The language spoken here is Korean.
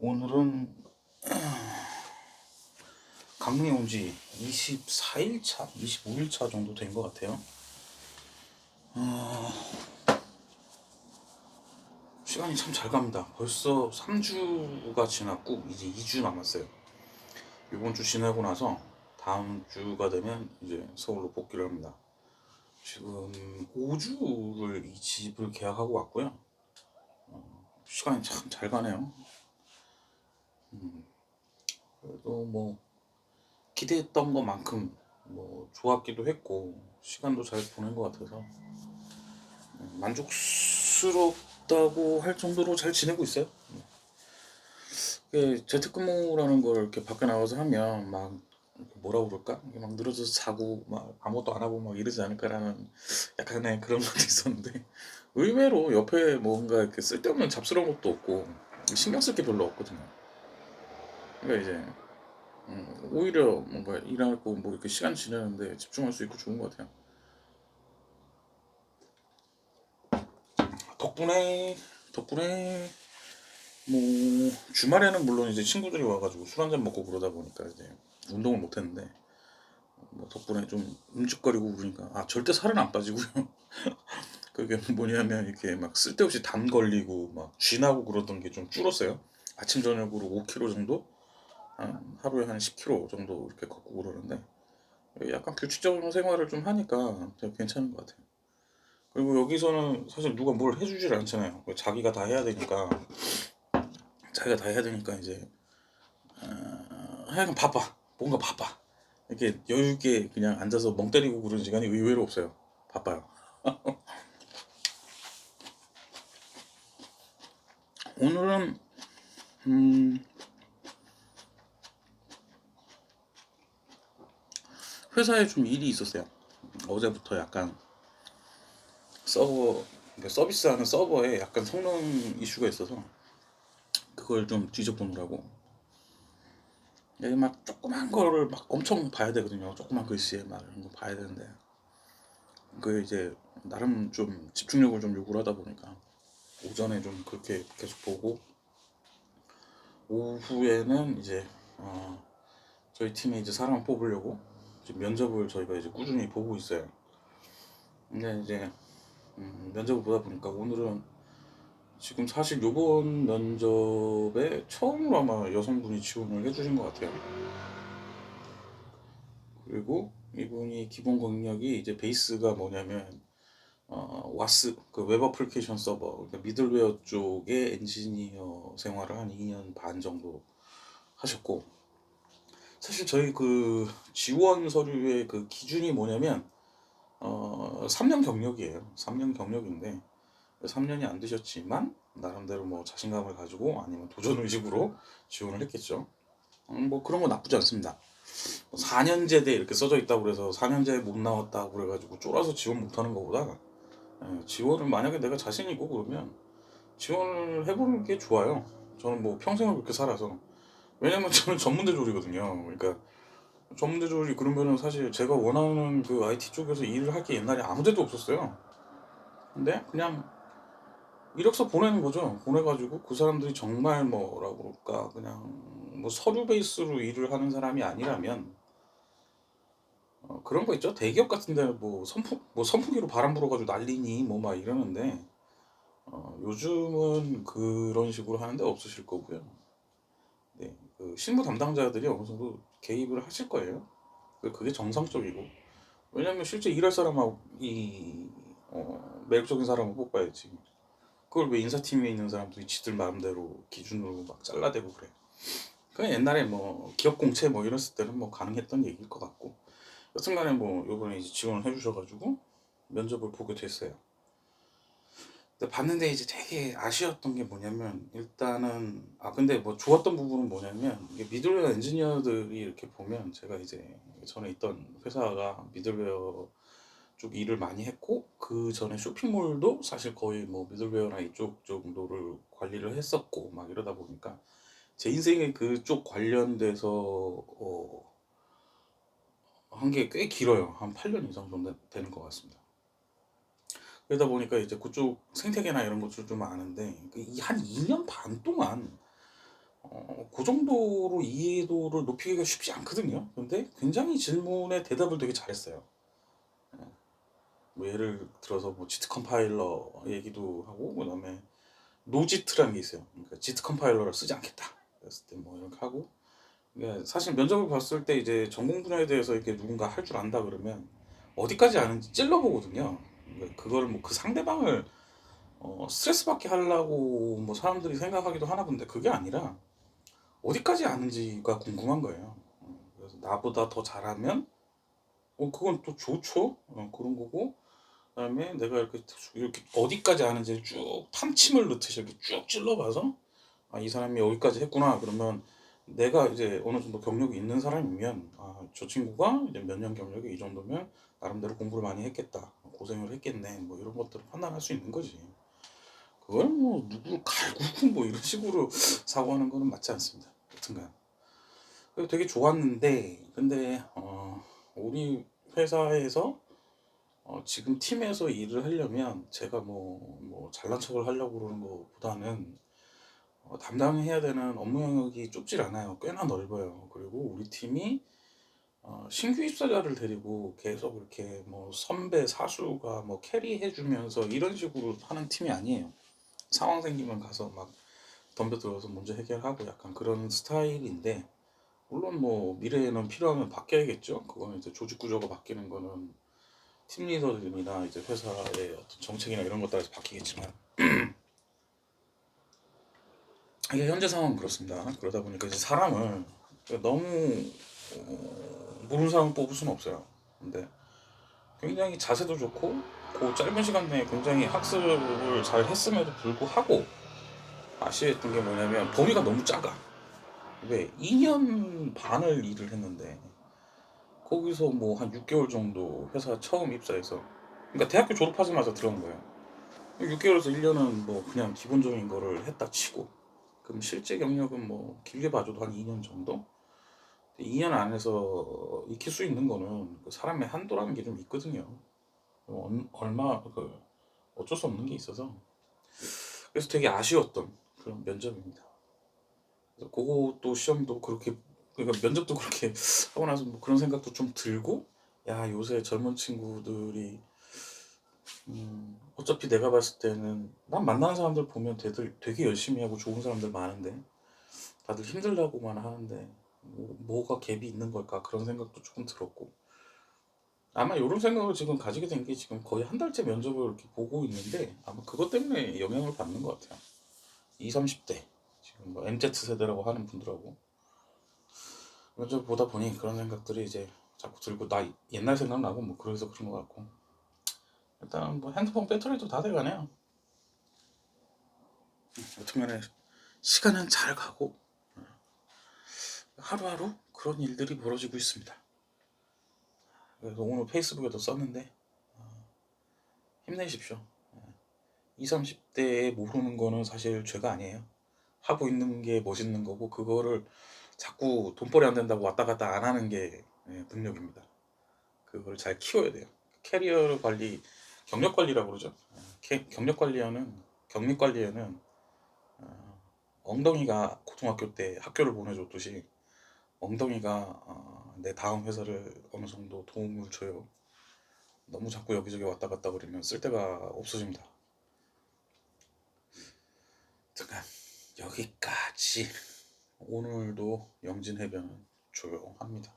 오늘은 강릉에 온 지 24일 차, 25일 차 정도 된 것 같아요. 시간이 참 잘 갑니다. 벌써 3주가 지났고 이제 2주 남았어요. 이번 주 지나고 나서 다음 주가 되면 이제 서울로 복귀를 합니다. 지금 5주를 이 집을 계약하고 왔고요. 시간이 참 잘 가네요. 그래도 뭐 기대했던 것만큼 뭐 좋았기도 했고 시간도 잘 보낸 것 같아서 만족스럽다고 할 정도로 잘 지내고 있어요. 이게 재택근무라는 걸 이렇게 밖에 나가서 하면 막 뭐라 그럴까? 이게 막 늘어져서 자고 막 아무것도 안 하고 막 이러지 않을까라는 약간의 그런 것도 있었는데 의외로 옆에 뭔가 이렇게 쓸데없는 잡스러운 것도 없고 신경 쓸 게 별로 없거든요. 그러니까 이제 오히려 뭔가 일하고 뭐 이렇게 시간 지내는데 집중할 수 있고 좋은 것 같아요. 덕분에 뭐 주말에는 물론 이제 친구들이 와가지고 술 한잔 먹고 그러다 보니까 이제 운동을 못 했는데 뭐 덕분에 좀 움직거리고 그러니까 절대 살은 안 빠지고요. 그게 뭐냐면 이렇게 막 쓸데없이 담 걸리고 막 쥐나고 그러던 게 좀 줄었어요. 아침 저녁으로 5kg 정도, 하루에 한 10kg 정도 이렇게 걷고 그러는데 약간 규칙적인 생활을 좀 하니까 되게 괜찮은 것 같아요. 그리고 여기서는 사실 누가 뭘 해주질 않잖아요. 자기가 다 해야 되니까 이제 하여간 바빠. 뭔가 바빠. 이렇게 여유 있게 그냥 앉아서 멍 때리고 그런 시간이 의외로 없어요. 바빠요. 오늘은 음, 회사에 좀 일이 있었어요. 어제부터 약간 서버, 그러니까 서비스하는 서버에 약간 성능 이슈가 있어서 그걸 좀 뒤져보느라고 여기 막 조그만 거를 막 엄청 봐야 되거든요. 조그만 글씨에 막 이런 거 봐야 되는데 그 이제 나름 좀 집중력을 좀 요구를 하다 보니까 오전에 좀 그렇게 계속 보고 오후에는 이제 저희 팀에 이제 사람 뽑으려고 지금 면접을 저희가 이제 꾸준히 보고 있어요. 근데 이제 면접을 보다 보니까 오늘은 지금 사실 요번 면접에 처음으로 아마 여성분이 지원을 해주신 것 같아요. 그리고 이분이 기본 경력이 이제 베이스가 뭐냐면 와스 그 웹 어플리케이션 서버 그러니까 미들웨어 쪽에 엔지니어 생활을 한 2년 반 정도 하셨고 사실 저희 그 지원 서류의 그 기준이 뭐냐면 3년 경력이에요. 3년 경력인데 3년이 안 되셨지만 나름대로 뭐 자신감을 가지고 아니면 도전 의식으로 지원을 했겠죠. 뭐 그런 거 나쁘지 않습니다. 4년제대 이렇게 써져 있다고 그래서 4년제 못 나왔다고 그래가지고 쫄아서 지원 못 하는 것보다 지원을 만약에 내가 자신 있고 그러면 지원을 해보는 게 좋아요. 저는 뭐 평생을 그렇게 살아서 왜냐면 저는 전문대졸이거든요. 그러니까 전문대졸이 그러면은 사실 제가 원하는 그 IT 쪽에서 일을 할 게 옛날에 아무 데도 없었어요. 근데 그냥 이력서 보내는 거죠. 보내가지고 그 사람들이 정말 뭐라고 그럴까 그냥 뭐 서류 베이스로 일을 하는 사람이 아니라면 그런 거 있죠. 대기업 같은데 뭐 선풍기로 바람 불어가지고 난리니 뭐 막 이러는데 요즘은 그런 식으로 하는데 없으실 거고요. 네, 그 실무 담당자들이 어느 정도 개입을 하실 거예요. 그게 정상적이고 왜냐면 실제 일할 사람하고 매력적인 사람을 뽑아야지. 그걸 왜 인사팀에 있는 사람들이 지들 마음대로 기준으로 막 잘라대고 그래. 그냥 옛날에 뭐 기업 공채 뭐 이랬을 때는 뭐 가능했던 얘기일 것 같고 여튼간에 뭐 요번에 이제 지원을 해주셔가지고 면접을 보게 됐어요. 근데 봤는데 이제 되게 아쉬웠던 게 뭐냐면 일단은 근데 뭐 좋았던 부분은 뭐냐면 이게 미들웨어 엔지니어들이 이렇게 보면 제가 이제 전에 있던 회사가 미들웨어 쪽 일을 많이 했고 그 전에 쇼핑몰도 사실 거의 뭐 미들웨어나 이쪽 정도를 관리를 했었고 막 이러다 보니까 제 인생에 그쪽 관련돼서 한 게 꽤 길어요. 한 8년 이상 정도 되는 것 같습니다. 그러다 보니까 이제 그쪽 생태계나 이런 것들 좀 아는데 한 2년 반 동안 그 정도로 이해도를 높이기가 쉽지 않거든요. 근데 굉장히 질문에 대답을 되게 잘했어요. 뭐 예를 들어서 뭐 지트 컴파일러 얘기도 하고, 그다음에 노지트라는 게 있어요. 그러니까 지트 컴파일러를 쓰지 않겠다. 그랬을 때 뭐 이렇게 하고. 그러니까 사실 면접을 봤을 때 이제 전공 분야에 대해서 이렇게 누군가 할 줄 안다 그러면 어디까지 아는지 찔러보거든요. 그러니까 그걸 뭐 그 상대방을 스트레스 받게 하려고 뭐 사람들이 생각하기도 하나 본데, 그게 아니라 어디까지 아는지가 궁금한 거예요. 그래서 나보다 더 잘하면 그건 또 좋죠. 그런 거고, 그다음에 내가 이렇게 어디까지 아는지 쭉 탐침을 넣듯이 이렇게 쭉 찔러봐서, 아, 이 사람이 여기까지 했구나. 그러면 내가 이제 어느 정도 경력이 있는 사람이면, 아, 저 친구가 이제 몇 년 경력이 이 정도면 나름대로 공부를 많이 했겠다, 고생을 했겠네, 뭐 이런 것들을 판단할 수 있는 거지. 그걸 뭐 누구를 갈구고 뭐 이런 식으로 사고하는 거는 맞지 않습니다. 여튼간 그래서 되게 좋았는데, 근데 우리 회사에서 지금 팀에서 일을 하려면 제가 뭐 잘난 척을 하려고 그러는 것보다는 담당해야 되는 업무 영역이 좁질 않아요. 꽤나 넓어요. 그리고 우리 팀이 신규 입사자를 데리고 계속 이렇게 뭐 선배 사수가 뭐 캐리해주면서 이런 식으로 하는 팀이 아니에요. 상황 생기면 가서 막 덤벼들어서 문제 해결하고 약간 그런 스타일인데, 물론 뭐 미래에는 필요하면 바뀌어야겠죠. 그거는 이제 조직 구조가 바뀌는 거는 팀 리더들이나 이제 회사의 어떤 정책이나 이런 것 따라서 바뀌겠지만, 이게 현재 상황은 그렇습니다. 그러다 보니까 이제 사람을 너무 모르는 사람 뽑을 수는 없어요. 근데 굉장히 자세도 좋고 그 짧은 시간 내에 굉장히 학습을 잘 했음에도 불구하고 아쉬웠던 게 뭐냐면 범위가 너무 작아. 왜 2년 반을 일을 했는데 거기서 뭐 한 6개월 정도 회사 처음 입사해서, 그러니까 대학교 졸업하자마자 들어온 거예요. 6개월에서 1년은 뭐 그냥 기본적인 거를 했다 치고, 그럼 실제 경력은 뭐 길게 봐줘도 한 2년 정도? 2년 안에서 익힐 수 있는 거는 그 사람의 한도라는 게 좀 있거든요. 얼마 어쩔 수 없는 게 있어서, 그래서 되게 아쉬웠던 그런 면접입니다. 그래서 그것도 시험도 그렇게, 그러니까 면접도 그렇게 하고 나서 뭐 그런 생각도 좀 들고, 야, 요새 젊은 친구들이 어차피 내가 봤을 때는 난 만나는 사람들 보면 되게 열심히 하고 좋은 사람들 많은데 다들 힘들다고만 하는데 뭐가 갭이 있는 걸까, 그런 생각도 조금 들었고, 아마 이런 생각을 지금 가지게 된 게 지금 거의 한 달째 면접을 이렇게 보고 있는데 아마 그것 때문에 영향을 받는 것 같아요. 20, 30대 지금 뭐 MZ 세대라고 하는 분들하고 면접 보다 보니 그런 생각들이 이제 자꾸 들고, 나 옛날 생각나고 뭐 그래서 그런 것 같고, 일단 뭐 핸드폰 배터리도 다 돼가네요. 여튼간에 시간은 잘 가고 하루하루 그런 일들이 벌어지고 있습니다. 그래서 오늘 페이스북에도 썼는데 힘내십시오. 20, 30대에 모르는 거는 사실 죄가 아니에요. 하고 있는 게 멋있는 거고, 그거를 자꾸 돈벌이 안 된다고 왔다 갔다 안 하는 게 능력입니다. 그걸 잘 키워야 돼요. 캐리어 관리, 경력 관리라고 그러죠. 경력 관리에는 엉덩이가 고등학교 때 학교를 보내줬듯이 엉덩이가 내 다음 회사를 어느 정도 도움을 줘요. 너무 자꾸 여기저기 왔다 갔다 그러면 쓸데가 없어집니다. 잠깐 여기까지. 오늘도 영진 해변은 조용합니다.